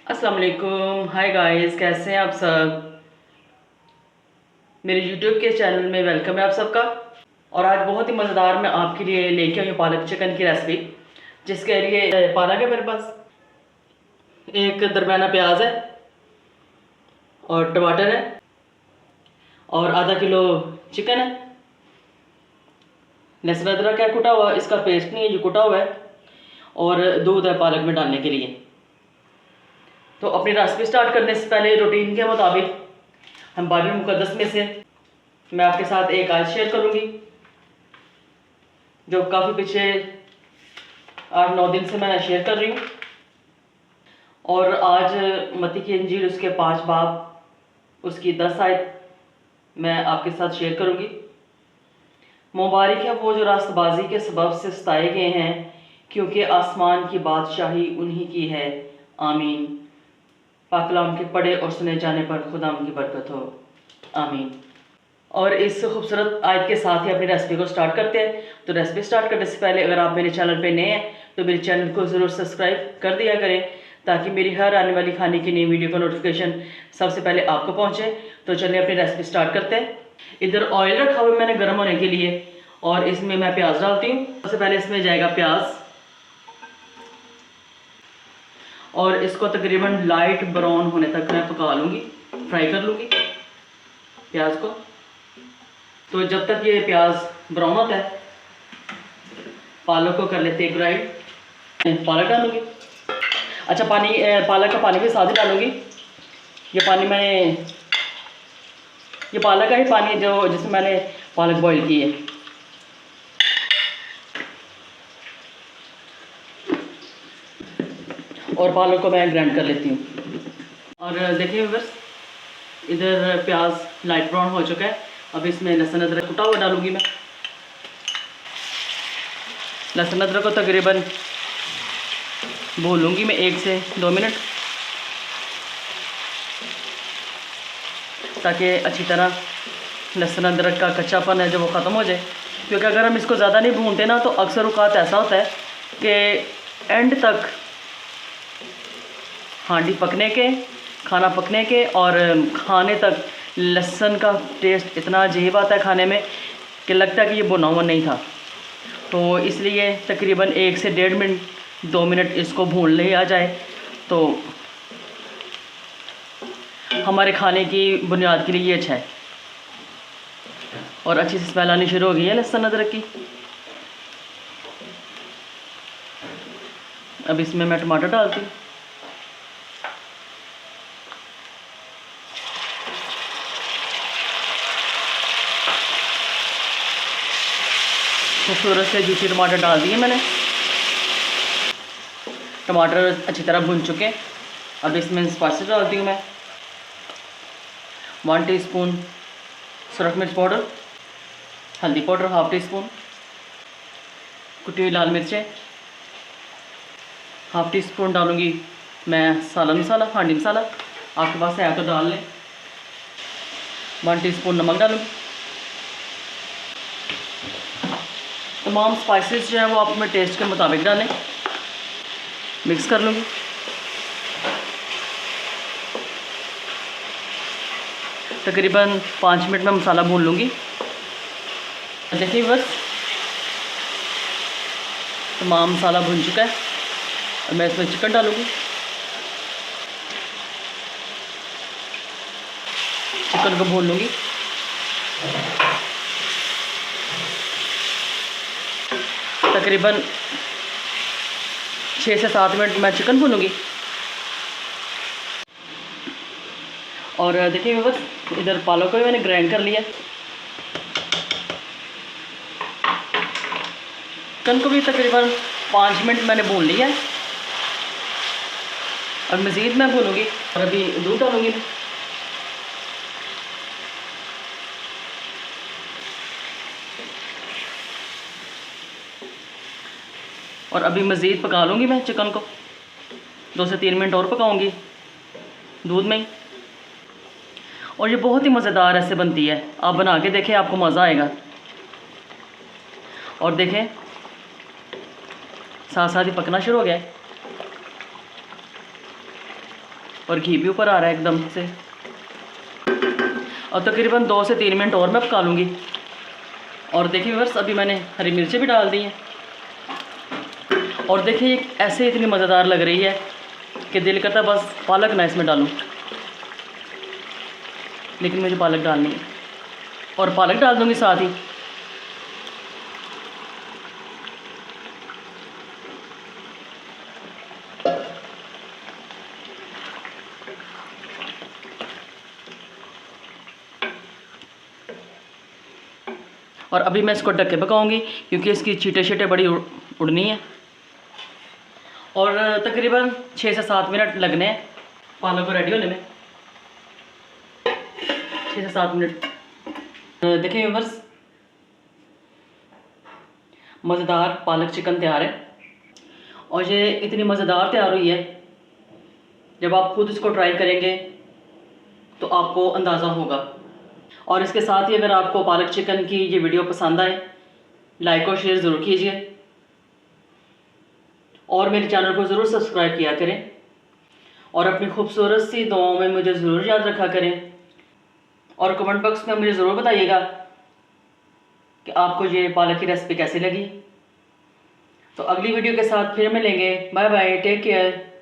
अस्सलाम वालेकुम, hi guys, कैसे हैं आप सब। मेरे यूट्यूब के चैनल में वेलकम है आप सबका। और आज बहुत ही मज़ेदार मैं आपके लिए लेके आई हूँ पालक चिकन की रेसिपी, जिसके लिए पालक है मेरे पास, एक दरमियाना प्याज है और टमाटर है और आधा किलो चिकन है। लहसुन अदरक है कुटा हुआ, इसका पेस्ट नहीं है, ये कुटा हुआ है। और दूध है पालक में डालने के लिए। तो अपनी रेसिपी स्टार्ट करने से पहले रूटीन के मुताबिक हम बाइबल मुकद्दस में से मैं आपके साथ एक आयत शेयर करूंगी, जो काफ़ी पिछले 8-9 दिन से मैं शेयर कर रही हूँ। और आज मत्ती की इंजील उसके 5 बाब उसकी 10 आयत मैं आपके साथ शेयर करूंगी। मुबारक है वो जो रास्तबाजी के सबब से सताए गए हैं, क्योंकि आसमान की बादशाही उन्हीं की है। आमीन। पाक कलाम के पढ़े और सुने जाने पर खुदा की बरकत हो। आमीन। और इस खूबसूरत आयत के साथ ही अपनी रेसिपी को स्टार्ट करते हैं। तो रेसिपी स्टार्ट करने से पहले अगर आप मेरे चैनल पे नए हैं तो मेरे चैनल को ज़रूर सब्सक्राइब कर दिया करें, ताकि मेरी हर आने वाली खाने की नई वीडियो का नोटिफिकेशन सबसे पहले आपको पहुंचे। तो चलिए अपनी रेसिपी स्टार्ट करते हैं। इधर ऑयल रखा हुआ मैंने गर्म होने के लिए, और इसमें मैं प्याज डालती हूँ। सबसे पहले इसमें जाएगा प्याज, और इसको तकरीबन लाइट ब्राउन होने तक मैं पका लूँगी, फ्राई कर लूँगी प्याज को। तो जब तक ये प्याज ब्राउन होता है, पालक को कर लेते हैं ग्राइंड। पालक डालूँगी। अच्छा, पालक का पानी भी साथ ही डालूँगी। ये पालक का ही पानी है जो जिसमें मैंने पालक बॉईल की है। और पालक को मैं ग्राइंड कर लेती हूँ। और देखिए बस, इधर प्याज लाइट ब्राउन हो चुका है। अब इसमें लहसुन अदरक कुटा हुआ डालूँगी मैं। लहसुन अदरक को तकरीबन भूनूँगी मैं 1 से 2 मिनट, ताकि अच्छी तरह लहसुन अदरक का कच्चापन है जो वो ख़त्म हो जाए। क्योंकि अगर हम इसको ज़्यादा नहीं भूनते ना, तो अक्सर औक़ात ऐसा होता है कि एंड तक हांडी पकने के, खाना पकने के और खाने तक लहसुन का टेस्ट इतना अजीब आता है खाने में कि लगता है कि ये भुना हुआ नहीं था। तो इसलिए तकरीबन 1 से 1.5 मिनट 2 मिनट इसको भून लिया जाए, तो हमारे खाने की बुनियाद के लिए ये अच्छा है। और अच्छी सी स्मेल आनी शुरू हो गई है लहसुन अदरक की। अब इसमें मैं टमाटर डालती हूँ। खूबसूरत से जूसी टमाटर डाल दिए मैंने। टमाटर अच्छी तरह भुन चुके। अब इसमें स्पाइसेस डालती हूँ मैं। 1 टीस्पून सुरख मिर्च पाउडर, हल्दी पाउडर 1/2 टीस्पून, कुटी हुई लाल मिर्चें 1/2 टीस्पून डालूँगी मैं सालन मसाला, हांडी मसाला, आपके पास है तो डाल लें। 1 टीस्पून नमक डालूँगी। तमाम स्पाइसेस जो है वो आप अपने टेस्ट के मुताबिक डालें। मिक्स कर लूँगी। तकरीबन 5 मिनट में मसाला भून लूँगी। देखिए बस, तमाम मसाला भुन चुका है। और मैं इसमें चिकन डालूँगी। चिकन को भून लूँगी। तकरीबन 6 से 7 मिनट मैं चिकन भूनूँगी। और देखिए बस, इधर पालक को भी मैंने ग्राइंड कर लिया। चिकन को भी तकरीबन 5 मिनट मैंने भून लिया है। और मज़ीद मैं भूनूँगी। और अभी दूध डालूँगी मैं। और अभी मज़ीद पका लूँगी मैं चिकन को। 2 से 3 मिनट और पकाऊँगी दूध में ही। और ये बहुत ही मज़ेदार ऐसे बनती है। आप बना के देखें, आपको मज़ा आएगा। और देखें, साथ साथ ही पकना शुरू हो गया है। और घी भी ऊपर आ रहा है एकदम से। और तकरीबन 2 से 3 मिनट और मैं पका लूँगी। और देखिए व्यूअर्स, अभी मैंने हरी मिर्ची भी डाल दी हैं। और देखिए ऐसे इतनी मज़ेदार लग रही है कि दिल करता बस पालक ना इसमें डालूं, लेकिन मुझे पालक डालनी है और पालक डाल दूँगी साथ ही। और अभी मैं इसको ढक के पकाऊंगी क्योंकि इसकी छींटे बड़ी उड़नी है। और तकरीबन 6 से 7 मिनट लगने हैं पालक को रेडी होने में। 6 से 7 मिनट। देखिए व्यूअर्स, मज़ेदार पालक चिकन तैयार है। और ये इतनी मज़ेदार तैयार हुई है, जब आप खुद इसको ट्राई करेंगे तो आपको अंदाज़ा होगा। और इसके साथ ही अगर आपको पालक चिकन की ये वीडियो पसंद आए, लाइक और शेयर ज़रूर कीजिए और मेरे चैनल को ज़रूर सब्सक्राइब किया करें। और अपनी खूबसूरत सी दुआओं में मुझे ज़रूर याद रखा करें। और कमेंट बॉक्स में मुझे ज़रूर बताइएगा कि आपको ये पालक की रेसिपी कैसी लगी। तो अगली वीडियो के साथ फिर मिलेंगे। Bye bye, take care.